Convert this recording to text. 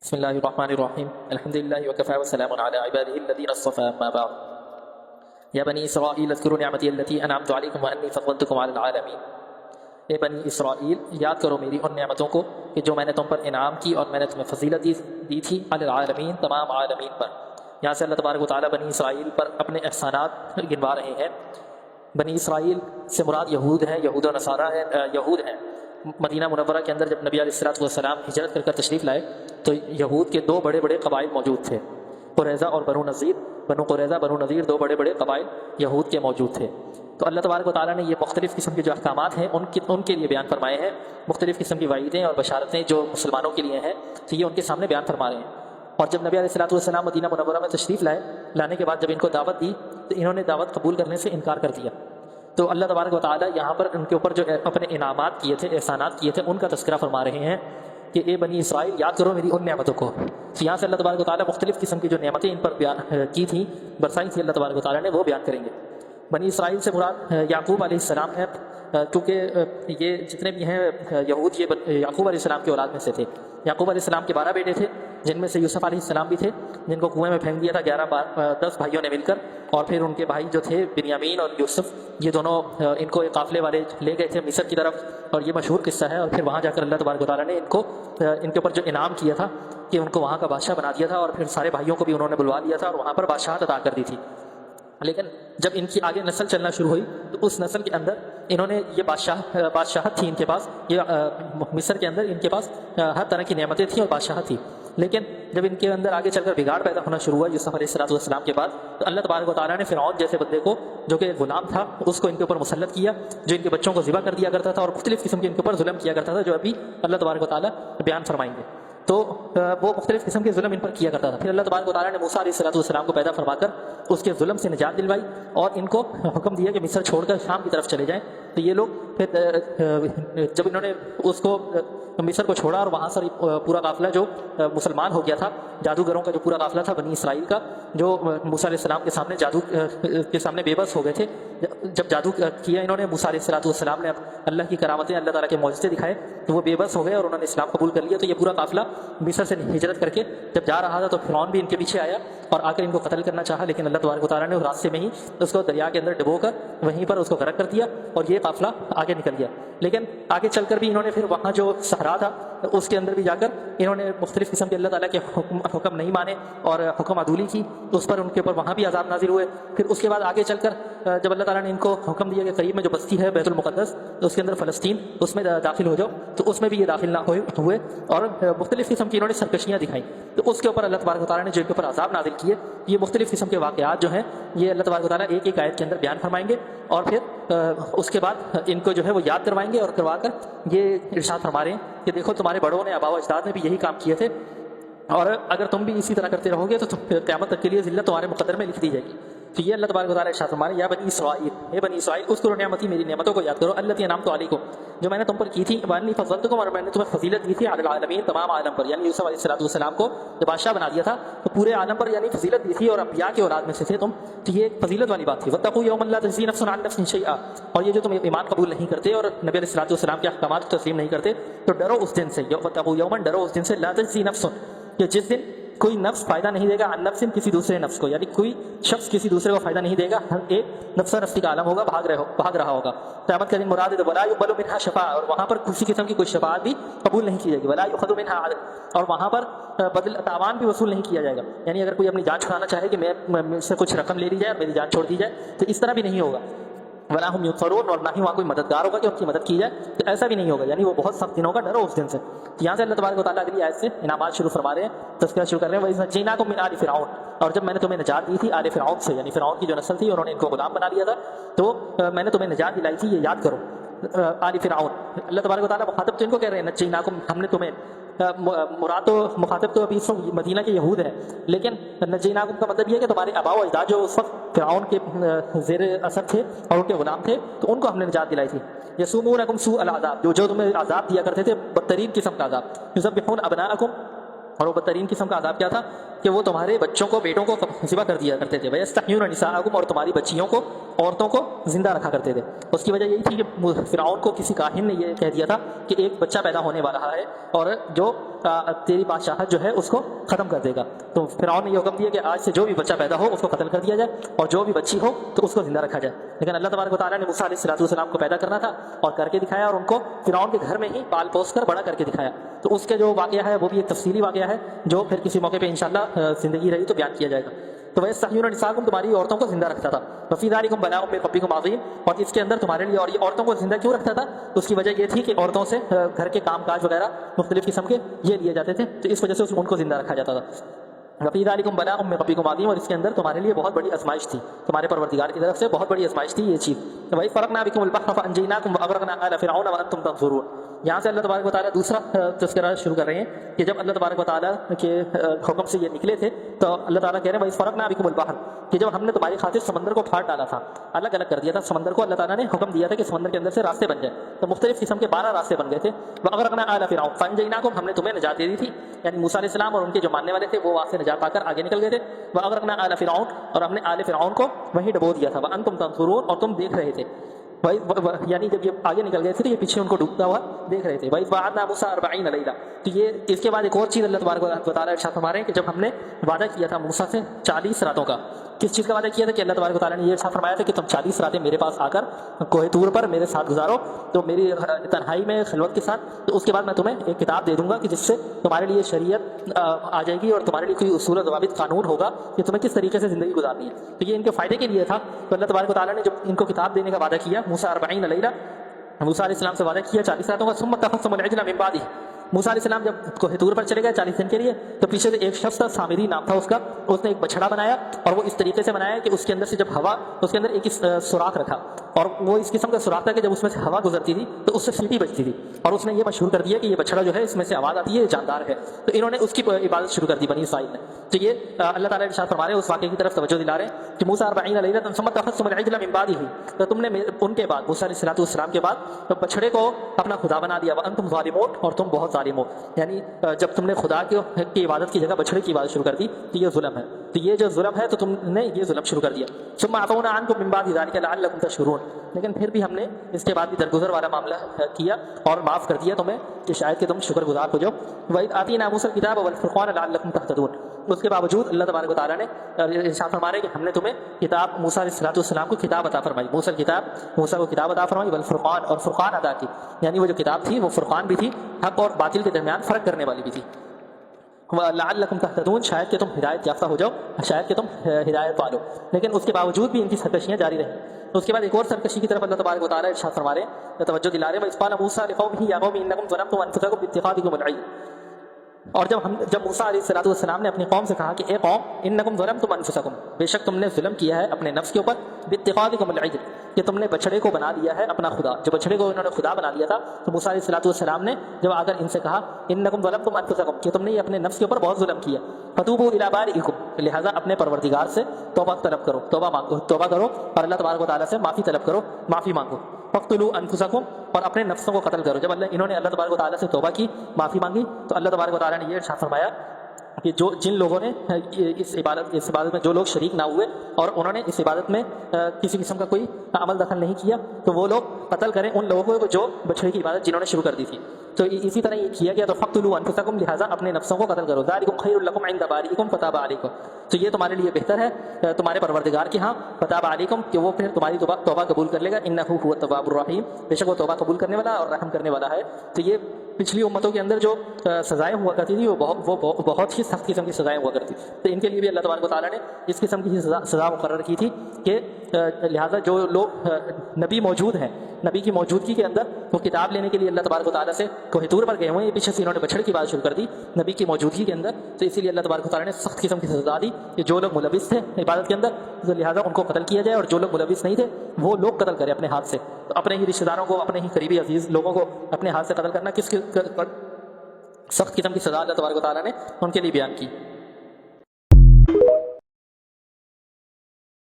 بسم الله الرحمن الرحيم الحمد لله وكفى وسلام على عباده الذين اصطفى أما بعد يا بني إسرائيل اذكروا نعمتي التي أنعمت عليكم وأني فضلتكم على العالمين. اے بنی اسرائیل یاد کرو میری ان نعمتوں کو کہ جو میں نے تم پر انعام کی اور میں نے تمہیں فضیلت دی تھی علی العالمین تمام عالمین پر. یہاں سے اللہ تبارک و تعالیٰ بنی اسرائیل پر اپنے احسانات گنوا رہے ہیں. بنی اسرائیل سے مراد یہود ہیں، یہود و نصارہ ہیں. یہود ہیں مدینہ منورہ کے اندر جب نبی علیہ الصلوۃ والسلام ہجرت کر تشریف لائے تو یہود کے دو بڑے بڑے قبائل موجود تھے، قریظہ اور بنو نذیر. بنو قریظہ بنو نذیر دو بڑے بڑے قبائل یہود کے موجود تھے. تو اللہ تبارک و تعالیٰ نے یہ مختلف قسم کے جو احکامات ہیں ان کے لیے بیان فرمائے ہیں. مختلف قسم کی وعیدیں اور بشارتیں جو مسلمانوں کے لیے ہیں تو یہ ان کے سامنے بیان فرما رہے ہیں. اور جب نبی علیہ الصلوۃ والسلام مدینہ منورہ میں تشریف لانے کے بعد جب ان کو دعوت دی تو انہوں نے دعوت قبول کرنے سے انکار کر دیا. تو اللہ تبارک و تعالیٰ یہاں پر ان کے اوپر جو اپنے انعامات کیے تھے، احسانات کیے تھے، ان کا تذکرہ فرما رہے ہیں کہ اے بنی اسرائیل یاد کرو میری ان نعمتوں کو. تو یہاں سے اللہ تبارک و تعالیٰ مختلف قسم کی جو نعمتیں ان پر بیان کی تھیں، برسائی تھی اللہ تبارک و تعالیٰ نے، وہ بیان کریں گے. بنی اسرائیل سے مراد یعقوب علیہ السلام ہے، کیونکہ یہ جتنے بھی ہیں یہود یہ یعقوب علیہ السلام کی اولاد میں سے تھے. یعقوب علیہ السلام کے 12 بیٹے تھے، جن میں سے یوسف علیہ السلام بھی تھے جن کو کنویں میں پھینک دیا تھا 10 بھائیوں نے مل کر. اور پھر ان کے بھائی جو تھے بنیامین اور یوسف، یہ دونوں ان کو ایک قافلے والے لے گئے تھے مصر کی طرف، اور یہ مشہور قصہ ہے. اور پھر وہاں جا کر اللہ تبارک و تعالیٰ نے ان کے اوپر جو انعام کیا تھا کہ ان کو وہاں کا بادشاہ بنا دیا تھا، اور پھر سارے بھائیوں کو بھی انہوں نے بلوا لیا تھا اور وہاں پر بادشاہت عطا کر دی تھی. لیکن جب ان کی آگے نسل چلنا شروع ہوئی تو اس نسل کے اندر انہوں نے یہ بادشاہت تھی ان کے پاس، یہ مصر کے اندر ان کے پاس ہر طرح کی نعمتیں تھیں اور بادشاہت تھی. لیکن جب ان کے اندر آگے چل کر بگاڑ پیدا ہونا شروع ہوا یوسف علیہ السلام کے بعد، تو اللہ تبارک و تعالیٰ نے فرعون جیسے بندے کو جو کہ غلام تھا اس کو ان کے اوپر مسلط کیا، جو ان کے بچوں کو ذبح کر دیا کرتا تھا اور مختلف قسم کے ان کے اوپر ظلم کیا کرتا تھا، جو ابھی اللہ تبارک و تعالیٰ بیان فرمائیں گے. تو وہ مختلف قسم کے ظلم ان پر کیا کرتا تھا. پھر اللہ تبارک و تعالیٰ نے موسیٰ علیہ السلام کو پیدا فرما کر اس کے ظلم سے نجات دلوائی اور ان کو حکم دیا کہ مصر چھوڑ کر شام کی طرف چلے جائیں. تو یہ لوگ پھر جب انہوں نے اس کو مصر کو چھوڑا اور وہاں سے پورا قافلہ جو مسلمان ہو گیا تھا، جادوگروں کا جو پورا قافلہ تھا بنی اسرائیل کا، جو موسیٰ علیہ السلام کے سامنے جادو کے سامنے بے بس ہو گئے تھے، جب جادو کیا انہوں نے موسیٰ علیہ السلام نے اللہ کی کرامتیں، اللہ تعالیٰ کے معجزے دکھائے تو وہ بے بس ہو گئے اور انہوں نے اسلام قبول کر لیا. تو یہ پورا قافلہ مصر سے ہجرت کر کے جب جا رہا تھا تو فرعون بھی ان کے پیچھے آیا اور آ کر ان کو قتل کرنا چاہا، لیکن اللہ تبارک و تعالیٰ نے راستے میں ہی اس کو دریا کے اندر ڈبو کر وہیں پر اس کو غرق کر دیا اور یہ قافلہ آگے نکل گیا. لیکن آگے چل کر بھی انہوں نے پھر وہاں جو صحرا تھا اس کے اندر بھی جا کر انہوں نے مختلف قسم کے اللہ تعالیٰ کے حکم نہیں مانے اور حکم عدولی کی، تو اس پر ان کے اوپر وہاں بھی عذاب نازل ہوئے. پھر اس کے بعد آگے چل کر جب اللہ تعالیٰ نے ان کو حکم دیا کہ قریب میں جو بستی ہے بیت المقدس اس کے اندر فلسطین، اس میں داخل ہو جاؤ، تو اس میں بھی یہ داخل نہ ہوئے اور مختلف قسم کی انہوں نے سرکشیاں دکھائیں. تو اس کے اوپر اللہ تبارک و تعالیٰ نے جو ان کے اوپر عذاب نازل کیے، یہ مختلف قسم کے واقعات جو ہیں یہ اللہ تبارک و تعالیٰ ایک ایک آیت کے اندر بیان فرمائیں گے اور پھر اس کے بعد ان کو جو ہے وہ یاد کروائیں گے اور کروا کر یہ ارشاد فرما رہے ہیں کہ دیکھو تمہارے بڑوں نے، آباء و اجداد نے بھی یہی کام کیے تھے اور اگر تم بھی اسی طرح کرتے رہو گے تو قیامت تک کے لیے ذلت تمہارے مقدر میں لکھ دی جائے گی. تو یہ اللہ تبارک و تعالیٰ ارشاد فرما رہے ہیں یا بنی اسرائیل، اے بنی اسرائیل اذکروا نعمتی، میری نعمتوں کو یاد کرو، التی انعمت علیکم، جو میں نے تم پر کی تھی، وانی فضلتکم، اور میں نے تمہیں فضیلت دی تھی علی العالمین، تمام عالم پر. یعنی یوسف علیہ السلام کو جب بادشاہ بنا دیا تھا تو پورے عالم پر یعنی فضیلت دی تھی اور انبیاء کی اولاد میں سے تھے تم، تو یہ ایک فضیلت والی بات تھی. واتقوا یوما لا تجزی نفس عن نفس شیئا، اور یہ جو تم ایمان قبول نہیں کرتے اور نبی علیہ السلام کے احکامات کو تسلیم نہیں کرتے تو ڈرو اس دن سے، واتقوا یوما، ڈرو اس دن سے، لا تجزی نفس، کہ جس دن کوئی نفس فائدہ نہیں دے گا عن نفس، کسی دوسرے نفس کو، یعنی کوئی شخص کسی دوسرے کو فائدہ نہیں دے گا، ہر ایک نفس نفسی کا عالم ہوگا، بھاگ رہا ہوگا. قیامت کا دن مراد ہے ولا يقبل منها شفاعہ، اور وہاں پر کسی قسم کی کوئی شفاعت بھی قبول نہیں کی جائے گی. ولا يؤخذ منها عدل، اور وہاں پر بدل تاوان بھی وصول نہیں کیا جائے گا. یعنی اگر کوئی اپنی جان چھڑانا چاہے کہ میں سے کچھ رقم لے لی جائے اور میری جان چھوڑ دی جائے تو اس طرح بھی نہیں ہوگا. ولا هم ينصرون، اور نہ ہی وہاں کوئی مددگار ہوگا کہ ان کی مدد کی جائے، تو ایسا بھی نہیں ہوگا. یعنی وہ بہت سخت دن ہوگا، ڈرو اس دن سے. یہاں سے اللہ تبارک و تعالیٰ اگلی آیت سے انعامات شروع فرما رہے ہیں، تذکرہ شروع کر رہے ہیں. وَإِذْ نَجَّيْنَاكُم مِّنْ آلِ فِرْعَوْنَ، اور جب میں نے تمہیں نجات دی تھی آل فرعون سے، یعنی فرعون کی جو نسل تھی انہوں نے ان کو غلام بنا لیا تھا، تو میں نے تمہیں نجات دلائی تھی، یہ یاد کرو. آل فرعون، اللہ تبارک و تعالیٰ مخاطب تو ان کو کہہ رہے ہیں نجیناکم، ہم نے تمہیں، مراد تو مخاطب تو ابھی مدینہ کے یہود ہیں، لیکن نجیناکم کا مطلب یہ ہے کہ تمہارے آباء و اجداد جو اس وقت فرعون کے زیر اثر تھے اور ان کے غلام تھے تو ان کو ہم نے نجات دلائی تھی. یسومونکم سوء العذاب، جو تمہیں عذاب دیا کرتے تھے بدترین قسم کا عذاب. یذبحون ابناءکم، اور وہ بدترین قسم کا عذاب کیا تھا کہ وہ تمہارے بچوں کو، بیٹوں کو ذبح کر دیا کرتے تھے. وَيَسْتَحْيُونَ نِسَاءَکُمْ، اور تمہاری بچیوں کو، عورتوں کو زندہ رکھا کرتے تھے. اس کی وجہ یہی تھی کہ فرعون کو کسی کاہن نے یہ کہہ دیا تھا کہ ایک بچہ پیدا ہونے والا ہے اور جو تیری بادشاہت جو ہے اس کو ختم کر دے گا۔ تو فرعون نے یہ حکم دیا کہ آج سے جو بھی بچہ پیدا ہو اس کو قتل کر دیا جائے، اور جو بھی بچی ہو تو اس کو زندہ رکھا جائے۔ لیکن اللہ تبارک و تعالیٰ نے موسیٰ علیہ السلام کو پیدا کرنا تھا اور کر کے دکھایا، اور ان کو فرعون کے گھر میں ہی پال پوس کر بڑا کر کے دکھایا۔ تو اس کے جو واقعہ ہے وہ بھی ایک تفصیلی واقعہ ہے جو پھر کسی موقع پہ انشاءاللہ زندگی رہی تو بیان کیا جائے گا۔ تو وَيَسْتَحْيُونَ نِسَاءَكُمْ تمہاری عورتوں کو زندہ رکھتا تھا، وَفِي ذَلِكُمْ بَلَاءٌ مِّن رَبِّكُمْ عَظِيمٌ، اور اس کے اندر تمہارے لیے، اور یہ عورتوں کو زندہ کیوں رکھتا تھا؟ اس کی وجہ یہ تھی کہ عورتوں سے گھر کے کام کاج وغیرہ مختلف قسم کے یہ لیے جاتے تھے، تو اس وجہ سے ان کو زندہ رکھا جاتا تھا۔ وَفِي ذَلِكُمْ بَلَاءٌ مِّن رَبِّكُمْ عَظِيمٌ، اور اس کے اندر تمہارے لیے بہت بڑی آزمائش تھی، تمہارے پروردگار کی طرف سے بہت بڑی آزمائش تھی یہ چیز۔ وَإِذْ فَرَقْنَا بِكُمُ الْبَحْرَ فَأَنجَيْنَاكُمْ وَأَغْرَقْنَا آلَ فِرْعَوْنَ وَأَنْتُمْ تَنظُرُونَ۔ یہاں سے اللہ تبارک و تعالیٰ دوسرا تذکرہ شروع کر رہے ہیں کہ جب اللہ تبارک و تعالیٰ کے حکم سے یہ نکلے تھے تو اللہ تعالیٰ کہہ رہے ہیں وَإِذْ فَرَقْنَا بِكُمُ الْبَحْرَ، کہ جب ہم نے تمہاری خاطر سمندر کو پھاڑ ڈالا تھا، الگ الگ کر دیا تھا سمندر کو، اللہ تعالیٰ نے حکم دیا تھا کہ سمندر کے اندر سے راستے بن جائیں، تو مختلف قسم کے 12 راستے بن گئے تھے۔ وَأَغْرَقْنَا آلَ فِرْعَوْنَ فَأَنجَيْنَاكُمْ، ہم نے تمہیں نجات دے دی تھی، یعنی موسیٰ علیہ السلام اور ان کے جو ماننے والے تھے وہ وہاں سے نجات پا کر آگے نکل گئے تھے۔ وَأَغْرَقْنَا آلَ فِرْعَوْنَ، اور ہم نے آل فرعون کو وہیں ڈبو دیا تھا۔ وَأَنْتُمْ تَنظُرُونَ، اور تم دیکھ رہے تھے، یعنی جب یہ آگے نکل گئے تھے تو یہ پیچھے ان کو ڈوبتا ہوا دیکھ رہے تھے۔ وَإِذْ وَعَدْنَا مُوسَىٰ 40 لَيْلَةً، تو یہ اس کے بعد ایک اور چیز اللہ تبارک و تعالیٰ ارشاد فرما رہے ہیں کہ جب ہم نے وعدہ کیا تھا موسیٰ سے 40 راتوں کا، کس چیز کا وعدہ کیا تھا؟ کہ اللہ تبارک و تعالیٰ نے یہ ارشاد فرمایا تھا کہ تم 40 راتیں میرے پاس آ کر کوہ طور پر میرے ساتھ گزارو، تو میری تنہائی میں خلوت کے ساتھ، تو اس کے بعد میں تمہیں ایک کتاب دے دوں گا کہ جس سے تمہارے لیے شریعت آ جائے گی اور تمہارے لیے کوئی اصول و ضوابط قانون ہوگا کہ تمہیں کس طریقے سے زندگی گزارنی ہے۔ تو یہ ان کے فائدے کے لیے تھا۔ تو اللہ تبارک و تعالیٰ نے جب ان کو کتاب دینے کا وعدہ کیا، موسیٰ 40 لَيْلَةً، موسیٰ علیہ السلام سے وعدہ کیا 40 راتوں کا، ثم اتخذتم العجل من بعدہ، موسیٰ علیہ السلام جب کوہ طور پر چلے گئے 40 دن کے لیے، تو پیچھے سے ایک شخص تھا، سامری نام تھا اس کا، اس نے ایک بچھڑا بنایا، اور وہ اس طریقے سے بنایا کہ اس کے اندر سے جب ہوا، اس کے اندر ایک سوراخ رکھا، اور وہ اس قسم کا سوراخ تھا کہ جب اس میں سے ہوا گزرتی تھی تو اس سے سیٹی بجتی تھی، اور اس نے یہ مشہور کر دیا کہ یہ بچھڑا جو ہے اس میں سے آواز آتی ہے، یہ جاندار ہے، تو انہوں نے اس کی عبادت شروع کر دی بنی اسرائیل نے۔ تو یہ اللہ تعالیٰ ارشاد فرما رہے ہیں، اس واقعے کی طرف توجہ دلا رہے ہیں کہ موسیٰ 40 لَيْلَةً ثم اتخذتم العجل من بعدہ، تو تم نے ان کے بعد موسیٰ علیہ السلام کے بعد بچھڑے کو اپنا خدا بنا دیا، وانتم ظالمون، اور تم بہت ظالم ہو، یعنی جب تم نے خدا کی عبادت کی جگہ بچھڑے کی عبادت شروع کر دی تو یہ ظلم ہے، تو یہ جو ظلم ہے تو تم نے یہ ظلم شروع کر دیا۔ ثم عفونا عنکم من بعد ذلک لعلکم تشکرون، لیکن پھر بھی ہم نے اس کے بعد بھی درگزر والا معاملہ کیا اور معاف کر دیا تمہیں کہ شاید کہ تم شکر گزار ہو جاؤ۔ وَإِذْ آتَيْنَا مُوسَىٰ الْكِتَابَ وَالْفُرْقَانَ لَعَلَّكُمْ تَهْتَدُونَ، اس کے باوجود اللہ تبارک و تعالیٰ نے ارشاد فرما رہے کہ ہم نے تمہیں کتاب، موسیٰ علیہ السلام کو کتاب عطا فرمائی، موسیٰ کو کتاب عطا فرمائی، والفرقان، اور فرقان عطا کی، یعنی وہ جو کتاب تھی وہ فرقان بھی تھی، حق اور باطل کے درمیان فرق کرنے والی بھی تھی۔ لعلکم تہتدون، شاید کہ تم ہدایت یافتہ ہو جاؤ، شاید کہ تم ہدایت پالو، لیکن اس کے باوجود بھی ان کی سرکشیاں جاری رہیں۔ اس کے بعد ایک اور سرکشی کی طرف اللہ تبارک و تعالیٰ ارشاد فرما رہے ہیں، توجہ دلا رہے ہیں، وَإِذْ قَالَ مُوسَىٰ لِقَوْمِهِ يَا قَوْمِ إِنَّكُمْ ظَلَمْتُمْ أَنفُسَكُمْ بِاتِّخَاذِكُمُ الْعِجْلَ، اور جب موسیٰ علیہ السلام نے اپنی قوم سے کہا کہ اے قوم، انکم ظلمتم انفسکم، بے شک تم نے ظلم کیا ہے اپنے نفس کے اوپر، باتخاذکم العجل، کہ تم نے بچھڑے کو بنا لیا ہے اپنا خدا، جو بچھڑے کو انہوں نے خدا بنا لیا تھا، تو موسیٰ علیہ السلام نے جب آ کر ان سے کہا انکم ظلمتم انفسکم، کہ تم نے یہ اپنے نفس کے اوپر بہت ظلم کیا، فتوبوا الی بارئکم، لہذا اپنے پروردگار سے توبہ طلب کرو، توبہ کرو اور اللہ تبارک و تعالیٰ سے معافی طلب کرو، معافی مانگو۔ فاقتلوا انفسکم، اور اپنے نفسوں کو قتل کرو۔ جب انہوں نے اللہ تبارک و تعالیٰ سے توبہ کی، معافی مانگی، تو اللہ تبارک و تعالیٰ نے یہ ارشاد فرمایا کہ جن لوگوں نے اس عبادت میں جو لوگ شریک نہ ہوئے اور انہوں نے اس عبادت میں کسی قسم کا کوئی عمل دخل نہیں کیا، تو وہ لوگ قتل کریں ان لوگوں کو جو بچھڑے کی عبادت جنہوں نے شروع کر دی تھی۔ تو اسی طرح یہ کیا گیا، تو فاقتلوا انفسکم، لہٰذا اپنے نفسوں کو قتل کرو، ذالکم خیر لکم عند بارئکم فتاب علیکم، تو یہ تمہارے لیے بہتر ہے تمہارے پروردگار کے ہاں، فتاب علیکم، کہ وہ پھر تمہاری توبہ قبول کر لے گا، انہ هو التواب الرحیم، بے شک وہ توبہ قبول کرنے والا اور رحم کرنے والا ہے۔ تو یہ پچھلی امتوں کے اندر جو سزائیں ہوا کرتی تھی وہ بہت ہی سخت قسم کی سزائیں ہوا کرتی، تو ان کے لیے بھی اللہ تبارک و تعالیٰ نے اس قسم کی سزا مقرر کی تھی کہ لہٰذا جو لوگ نبی موجود ہیں، نبی کی موجودگی کے اندر وہ کتاب لینے کے لیے اللہ تبارک و تعالیٰ سے کوہ طور پر گئے ہوئے ہیں، پیچھے سے انہوں نے بچھڑ کی بات شروع کر دی نبی کی موجودگی کے اندر، تو اسی لیے اللہ تبارک و تعالیٰ نے سخت قسم کی سزا دی کہ جو لوگ ملوث تھے عبادت کے اندر تو لہٰذا ان کو قتل کیا جائے، اور جو لوگ ملوث نہیں تھے وہ لوگ قتل کریں اپنے ہاتھ سے، تو اپنے ہی رشتہ داروں کو، اپنے ہی قریبی عزیز لوگوں کو اپنے ہاتھ سے قتل کرنا کس سخت قسم کی سزا اللہ تبارک و تعالیٰ نے ان کے لیے بیان کی۔